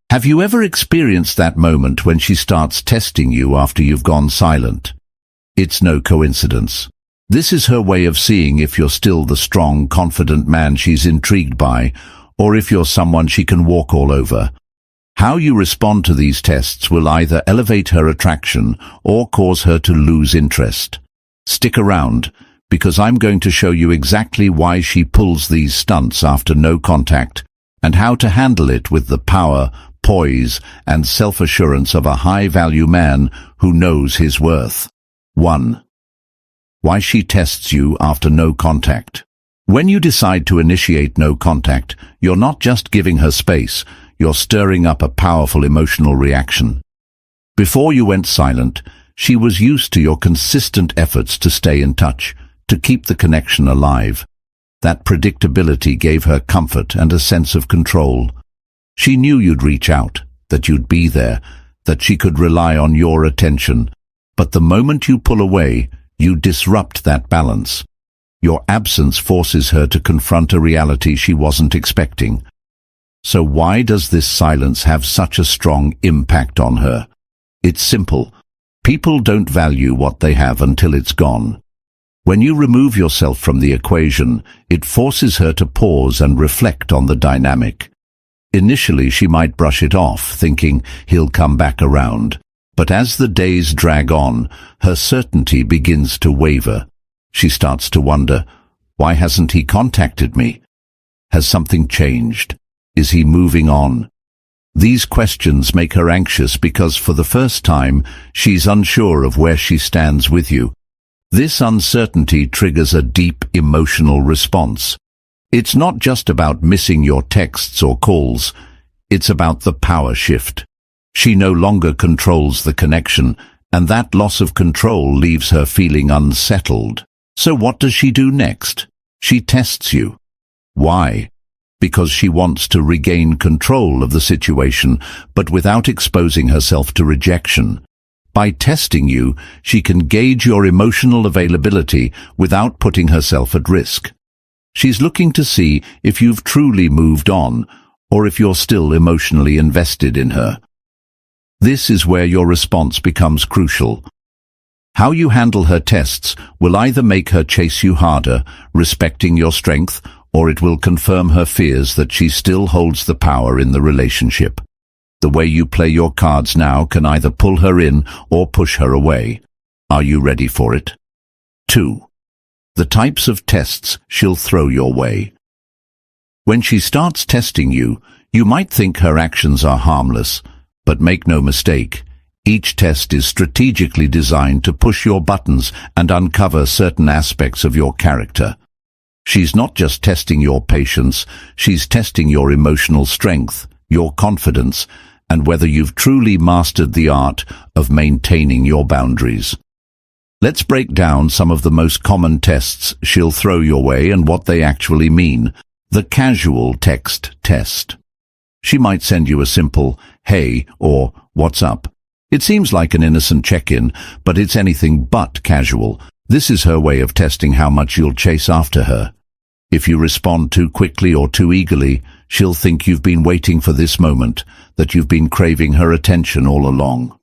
Have you ever experienced that moment when she starts testing you after you've gone silent? It's no coincidence. This is her way of seeing if you're still the strong, confident man she's intrigued by, or if you're someone she can walk all over. How you respond to these tests will either elevate her attraction or cause her to lose interest. Stick around, because I'm going to show you exactly why she pulls these stunts after no contact, and how to handle it with the power, poise, and self-assurance of a high-value man who knows his worth. 1. Why she tests you after no contact. When you decide to initiate no contact, you're not just giving her space, you're stirring up a powerful emotional reaction. Before you went silent, she was used to your consistent efforts to stay in touch, to keep the connection alive. That predictability gave her comfort and a sense of control. She knew you'd reach out, that you'd be there, that she could rely on your attention. But the moment you pull away, you disrupt that balance. Your absence forces her to confront a reality she wasn't expecting. So why does this silence have such a strong impact on her? It's simple. People don't value what they have until it's gone. When you remove yourself from the equation, it forces her to pause and reflect on the dynamic. Initially, she might brush it off, thinking he'll come back around. But as the days drag on, her certainty begins to waver. She starts to wonder, why hasn't he contacted me? Has something changed? Is he moving on? These questions make her anxious because for the first time, she's unsure of where she stands with you. This uncertainty triggers a deep emotional response. It's not just about missing your texts or calls, it's about the power shift. She no longer controls the connection, and that loss of control leaves her feeling unsettled. So what does she do next? She tests you. Why? Because she wants to regain control of the situation, but without exposing herself to rejection. By testing you, she can gauge your emotional availability without putting herself at risk. She's looking to see if you've truly moved on, or if you're still emotionally invested in her. This is where your response becomes crucial. How you handle her tests will either make her chase you harder, respecting your strength, or it will confirm her fears that she still holds the power in the relationship. The way you play your cards now can either pull her in or push her away. Are you ready for it? 2. The types of tests she'll throw your way. When she starts testing you, you might think her actions are harmless, but make no mistake, each test is strategically designed to push your buttons and uncover certain aspects of your character. She's not just testing your patience, she's testing your emotional strength, your confidence, and whether you've truly mastered the art of maintaining your boundaries. Let's break down some of the most common tests she'll throw your way and what they actually mean. The casual text test. She might send you a simple, "Hey," or "What's up?" It seems like an innocent check-in, but it's anything but casual. This is her way of testing how much you'll chase after her. If you respond too quickly or too eagerly, she'll think you've been waiting for this moment, that you've been craving her attention all along.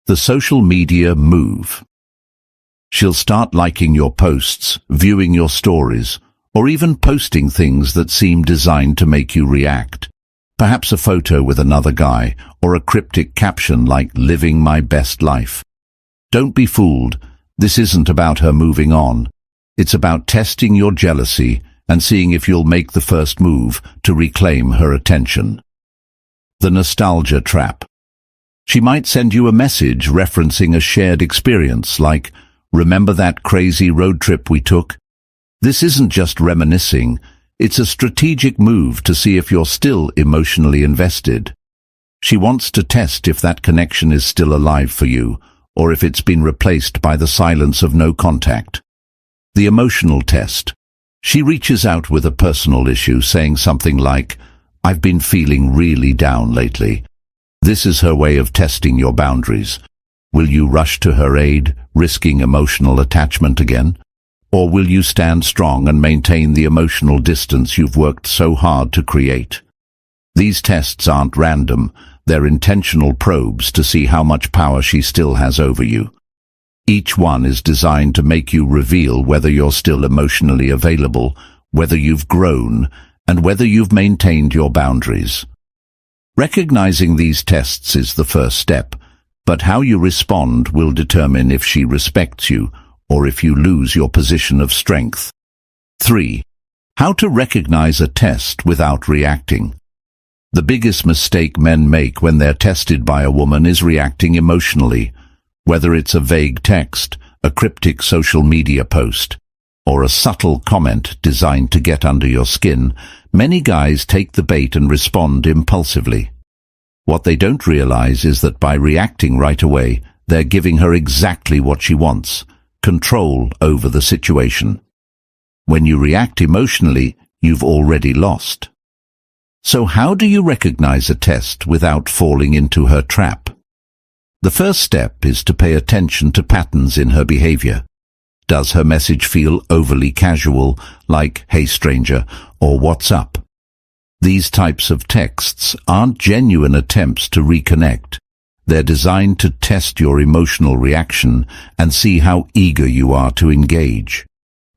The social media move. She'll start liking your posts, viewing your stories, or even posting things that seem designed to make you react. Perhaps a photo with another guy, or a cryptic caption like "living my best life." Don't be fooled. This isn't about her moving on. It's about testing your jealousy and seeing if you'll make the first move to reclaim her attention. The nostalgia trap. She might send you a message referencing a shared experience like, "Remember that crazy road trip we took?" This isn't just reminiscing. It's a strategic move to see if you're still emotionally invested. She wants to test if that connection is still alive for you, or if it's been replaced by the silence of no contact. The emotional test. She reaches out with a personal issue, saying something like, "I've been feeling really down lately." This is her way of testing your boundaries. Will you rush to her aid, risking emotional attachment again? Or will you stand strong and maintain the emotional distance you've worked so hard to create? These tests aren't random, they're intentional probes to see how much power she still has over you. Each one is designed to make you reveal whether you're still emotionally available, whether you've grown, and whether you've maintained your boundaries. Recognizing these tests is the first step, but how you respond will determine if she respects you or if you lose your position of strength. 3. How to recognize a test without reacting. The biggest mistake men make when they're tested by a woman is reacting emotionally, whether it's a vague text, a cryptic social media post, or a subtle comment designed to get under your skin. Many guys take the bait and respond impulsively. What they don't realize is that by reacting right away, they're giving her exactly what she wants, control over the situation. When you react emotionally, you've already lost. So how do you recognize a test without falling into her trap? The first step is to pay attention to patterns in her behavior. Does her message feel overly casual, like, "Hey stranger," or "What's up?" These types of texts aren't genuine attempts to reconnect. They're designed to test your emotional reaction and see how eager you are to engage.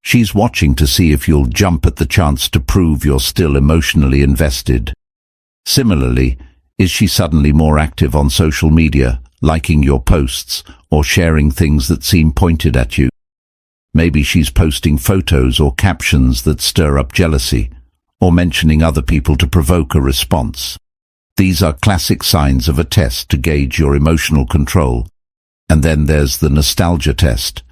She's watching to see if you'll jump at the chance to prove you're still emotionally invested. Similarly, is she suddenly more active on social media, liking your posts or sharing things that seem pointed at you? Maybe she's posting photos or captions that stir up jealousy, or mentioning other people to provoke a response. These are classic signs of a test to gauge your emotional control. And then there's the nostalgia test,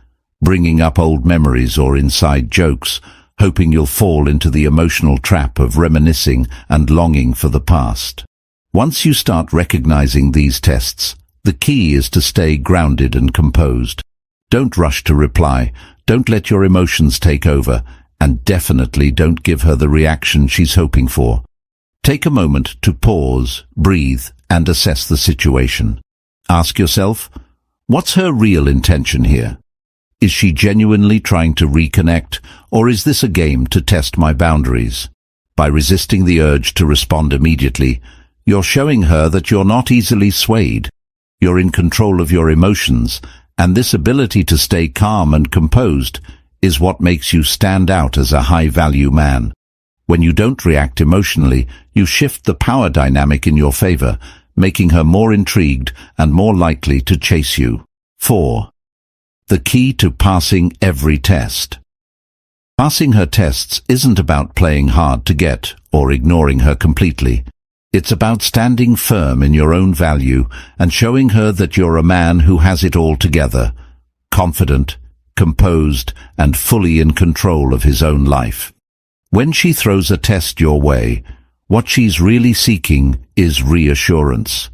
bringing up old memories or inside jokes, hoping you'll fall into the emotional trap of reminiscing and longing for the past. Once you start recognizing these tests, the key is to stay grounded and composed. Don't rush to reply, don't let your emotions take over, and definitely don't give her the reaction she's hoping for. Take a moment to pause, breathe, and assess the situation. Ask yourself, what's her real intention here? Is she genuinely trying to reconnect, or is this a game to test my boundaries? By resisting the urge to respond immediately, you're showing her that you're not easily swayed. You're in control of your emotions, and this ability to stay calm and composed is what makes you stand out as a high-value man. When you don't react emotionally, you shift the power dynamic in your favor, making her more intrigued and more likely to chase you. 4. The key to passing every test. Passing her tests isn't about playing hard to get or ignoring her completely. It's about standing firm in your own value and showing her that you're a man who has it all together, confident, composed, and fully in control of his own life. When she throws a test your way, what she's really seeking is reassurance.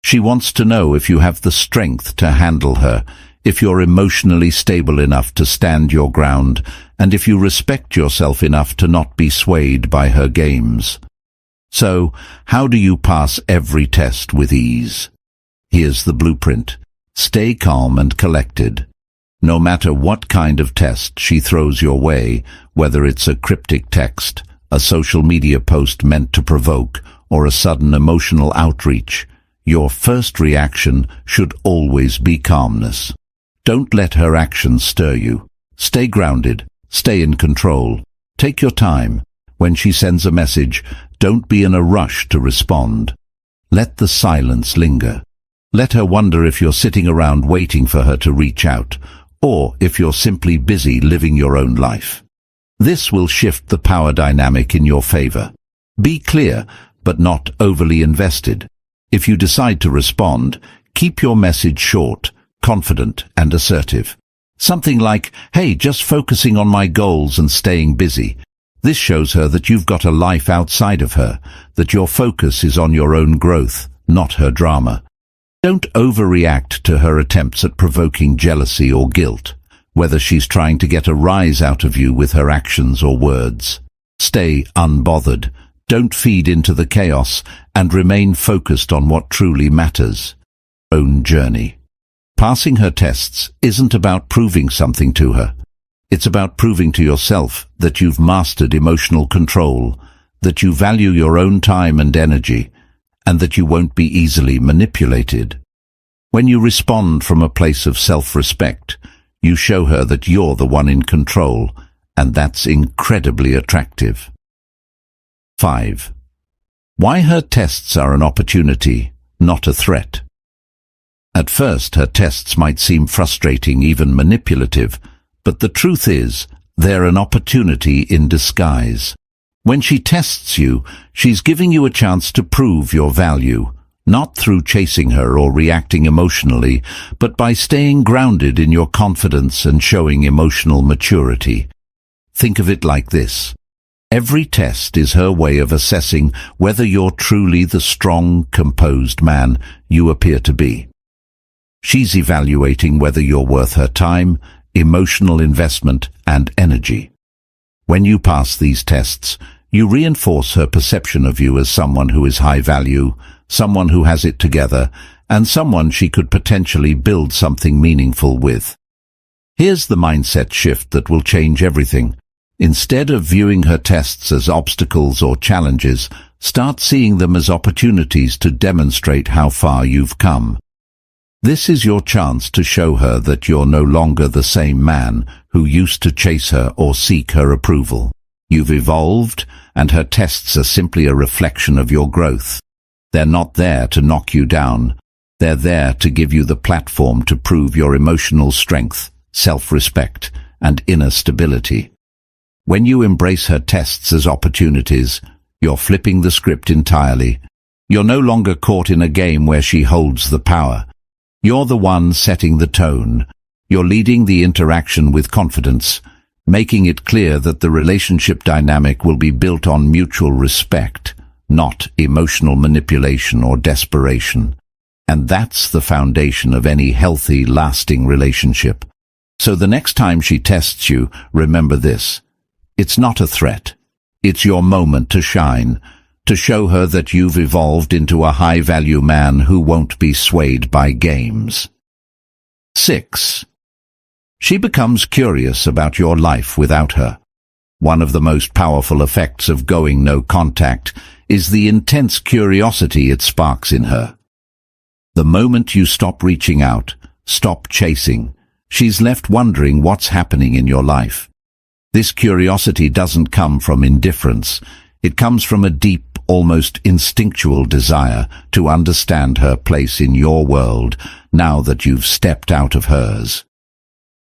She wants to know if you have the strength to handle her, if you're emotionally stable enough to stand your ground, and if you respect yourself enough to not be swayed by her games. So, how do you pass every test with ease? Here's the blueprint. Stay calm and collected. No matter what kind of test she throws your way, whether it's a cryptic text, a social media post meant to provoke, or a sudden emotional outreach, your first reaction should always be calmness. Don't let her actions stir you. Stay grounded. Stay in control. Take your time. When she sends a message, don't be in a rush to respond. Let the silence linger. Let her wonder if you're sitting around waiting for her to reach out, or if you're simply busy living your own life. This will shift the power dynamic in your favor. Be clear, but not overly invested. If you decide to respond, keep your message short, confident, and assertive. Something like, "Hey, just focusing on my goals and staying busy." This shows her that you've got a life outside of her, that your focus is on your own growth, not her drama. Don't overreact to her attempts at provoking jealousy or guilt, whether she's trying to get a rise out of you with her actions or words. Stay unbothered, don't feed into the chaos, and remain focused on what truly matters. Own journey. Passing her tests isn't about proving something to her. It's about proving to yourself that you've mastered emotional control, that you value your own time and energy, and that you won't be easily manipulated. When you respond from a place of self-respect, you show her that you're the one in control, and that's incredibly attractive. 5. Why her tests are an opportunity, not a threat. At first, her tests might seem frustrating, even manipulative, but the truth is, they're an opportunity in disguise. When she tests you, she's giving you a chance to prove your value, not through chasing her or reacting emotionally, but by staying grounded in your confidence and showing emotional maturity. Think of it like this. Every test is her way of assessing whether you're truly the strong, composed man you appear to be. She's evaluating whether you're worth her time, emotional investment, and energy. When you pass these tests, you reinforce her perception of you as someone who is high value, someone who has it together, and someone she could potentially build something meaningful with. Here's the mindset shift that will change everything. Instead of viewing her tests as obstacles or challenges, start seeing them as opportunities to demonstrate how far you've come. This is your chance to show her that you're no longer the same man who used to chase her or seek her approval. You've evolved, and her tests are simply a reflection of your growth. They're not there to knock you down. They're there to give you the platform to prove your emotional strength, self-respect, and inner stability. When you embrace her tests as opportunities, you're flipping the script entirely. You're no longer caught in a game where she holds the power. You're the one setting the tone. You're leading the interaction with confidence, making it clear that the relationship dynamic will be built on mutual respect, not emotional manipulation or desperation. And that's the foundation of any healthy, lasting relationship. So the next time she tests you, remember this. It's not a threat. It's your moment to shine, to show her that you've evolved into a high-value man who won't be swayed by games. 6. She becomes curious about your life without her. One of the most powerful effects of going no contact is the intense curiosity it sparks in her. The moment you stop reaching out, stop chasing, she's left wondering what's happening in your life. This curiosity doesn't come from indifference. It comes from a deep, almost instinctual desire to understand her place in your world now that you've stepped out of hers.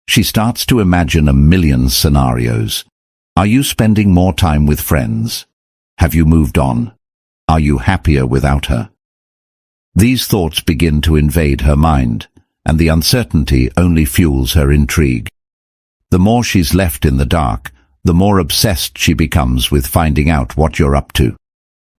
She starts to imagine a million scenarios. Are you spending more time with friends? Have you moved on? Are you happier without her? These thoughts begin to invade her mind, and the uncertainty only fuels her intrigue. The more she's left in the dark, the more obsessed she becomes with finding out what you're up to.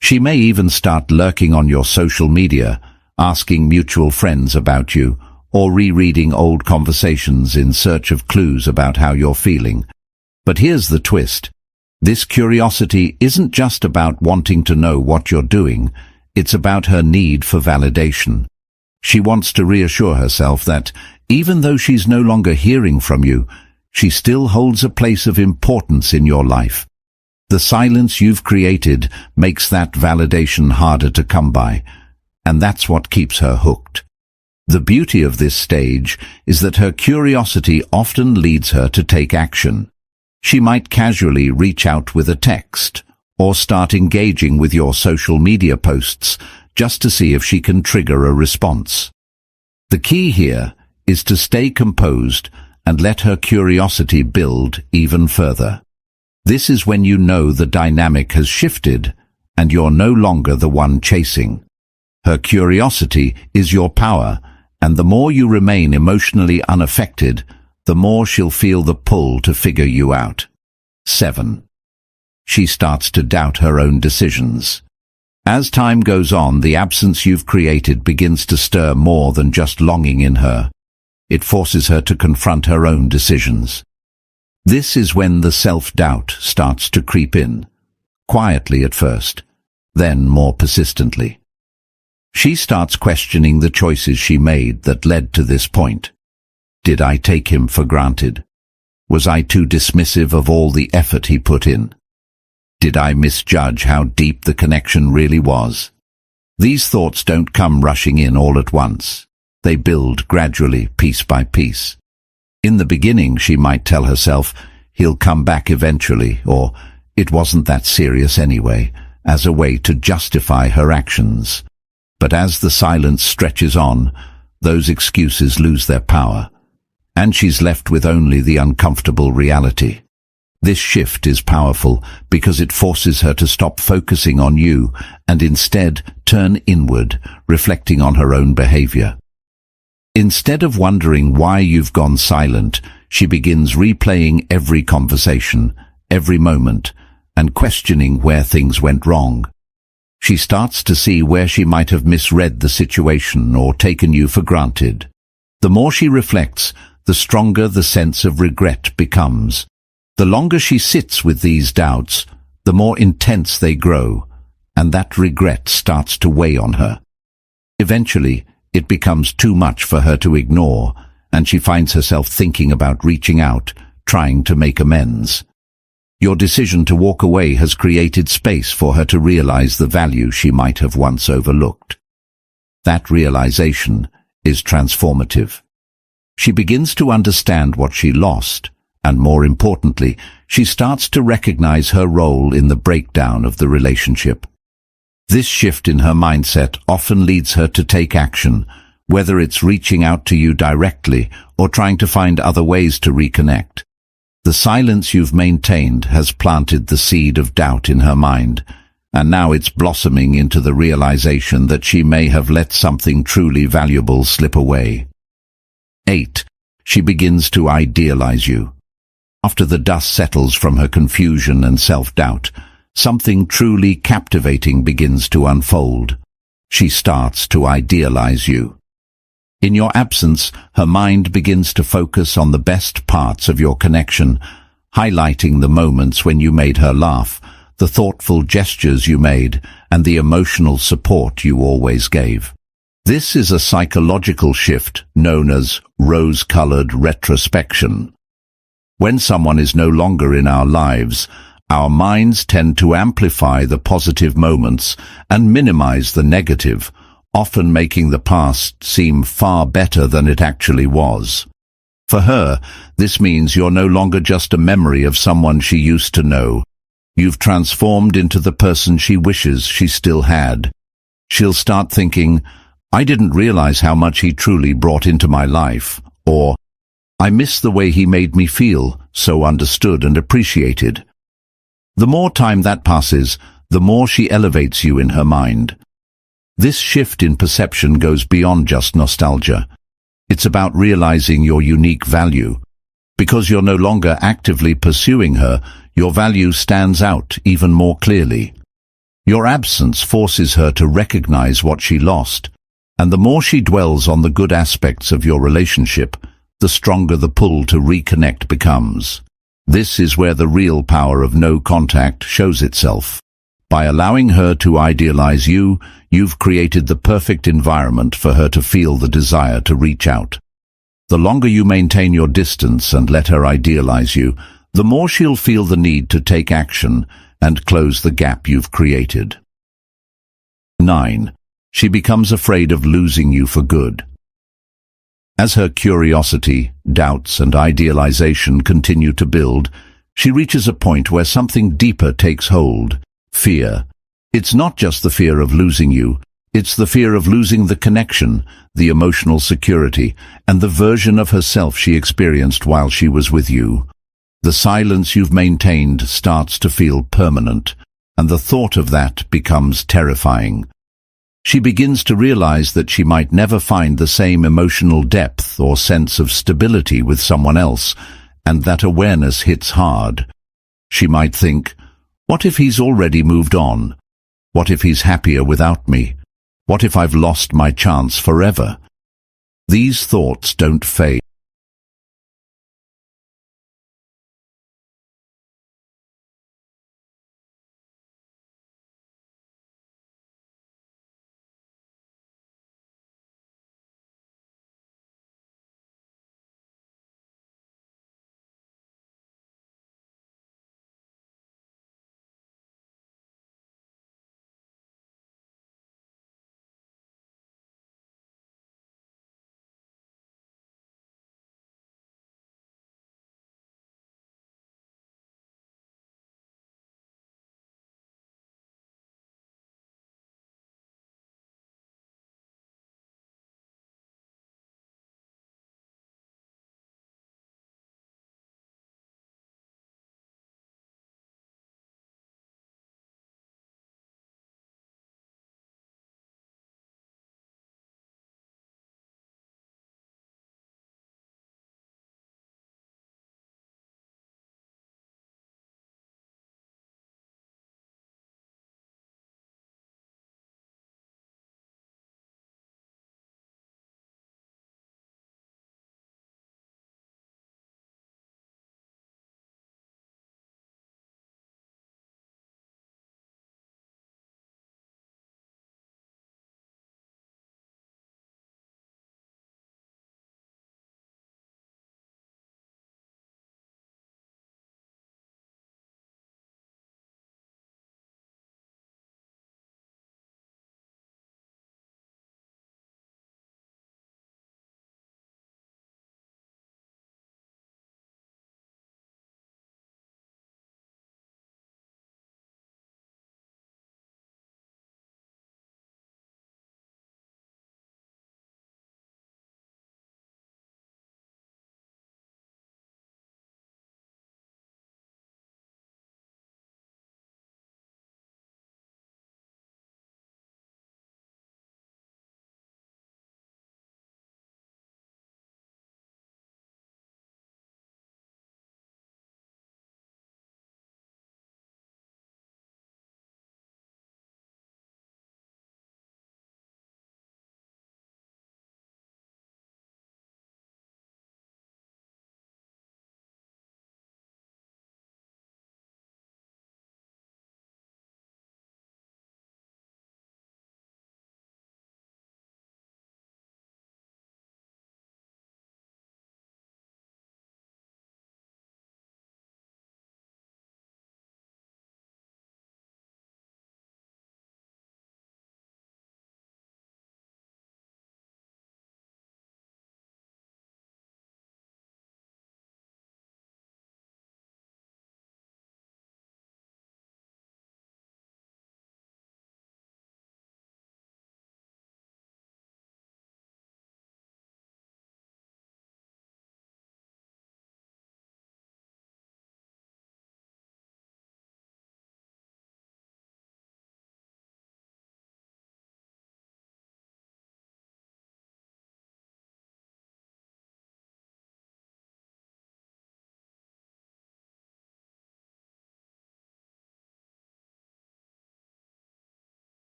She may even start lurking on your social media, asking mutual friends about you, or rereading old conversations in search of clues about how you're feeling. But here's the twist. This curiosity isn't just about wanting to know what you're doing, it's about her need for validation. She wants to reassure herself that, even though she's no longer hearing from you, she still holds a place of importance in your life. The silence you've created makes that validation harder to come by, and that's what keeps her hooked. The beauty of this stage is that her curiosity often leads her to take action. She might casually reach out with a text, or start engaging with your social media posts just to see if she can trigger a response. The key here is to stay composed and let her curiosity build even further. This is when you know the dynamic has shifted and you're no longer the one chasing. Her curiosity is your power, and the more you remain emotionally unaffected, the more she'll feel the pull to figure you out. 7. She starts to doubt her own decisions. As time goes on, the absence you've created begins to stir more than just longing in her. It forces her to confront her own decisions. This is when the self-doubt starts to creep in, quietly at first, then more persistently. She starts questioning the choices she made that led to this point. Did I take him for granted? Was I too dismissive of all the effort he put in? Did I misjudge how deep the connection really was? These thoughts don't come rushing in all at once. They build gradually, piece by piece. In the beginning, she might tell herself, he'll come back eventually, or it wasn't that serious anyway, as a way to justify her actions. But as the silence stretches on, those excuses lose their power, and she's left with only the uncomfortable reality. This shift is powerful because it forces her to stop focusing on you and instead turn inward, reflecting on her own behavior. Instead of wondering why you've gone silent, she begins replaying every conversation, every moment, and questioning where things went wrong. She starts to see where she might have misread the situation or taken you for granted. The more she reflects, the stronger the sense of regret becomes. The longer she sits with these doubts, the more intense they grow, and that regret starts to weigh on her. Eventually, it becomes too much for her to ignore, and she finds herself thinking about reaching out, trying to make amends. Your decision to walk away has created space for her to realize the value she might have once overlooked. That realization is transformative. She begins to understand what she lost, and more importantly, she starts to recognize her role in the breakdown of the relationship. This shift in her mindset often leads her to take action, whether it's reaching out to you directly or trying to find other ways to reconnect. The silence you've maintained has planted the seed of doubt in her mind, and now it's blossoming into the realization that she may have let something truly valuable slip away. 8. She begins to idealize you. After the dust settles from her confusion and self-doubt, something truly captivating begins to unfold. She starts to idealize you. In your absence, her mind begins to focus on the best parts of your connection, highlighting the moments when you made her laugh, the thoughtful gestures you made, and the emotional support you always gave. This is a psychological shift known as rose-colored retrospection. When someone is no longer in our lives, our minds tend to amplify the positive moments and minimize the negative, often making the past seem far better than it actually was. For her, this means you're no longer just a memory of someone she used to know. You've transformed into the person she wishes she still had. She'll start thinking, I didn't realize how much he truly brought into my life, or I miss the way he made me feel, so understood and appreciated. The more time that passes, the more she elevates you in her mind. This shift in perception goes beyond just nostalgia. It's about realizing your unique value. Because you're no longer actively pursuing her, your value stands out even more clearly. Your absence forces her to recognize what she lost, and the more she dwells on the good aspects of your relationship, the stronger the pull to reconnect becomes. This is where the real power of no contact shows itself. By allowing her to idealize you, you've created the perfect environment for her to feel the desire to reach out. The longer you maintain your distance and let her idealize you, the more she'll feel the need to take action and close the gap you've created. 9. She becomes afraid of losing you for good. As her curiosity, doubts, and idealization continue to build, she reaches a point where something deeper takes hold. Fear. It's not just the fear of losing you, it's the fear of losing the connection, the emotional security, and the version of herself she experienced while she was with you. The silence you've maintained starts to feel permanent, and the thought of that becomes terrifying. She begins to realize that she might never find the same emotional depth or sense of stability with someone else, and that awareness hits hard. She might think, what if he's already moved on? What if he's happier without me? What if I've lost my chance forever? These thoughts don't fade.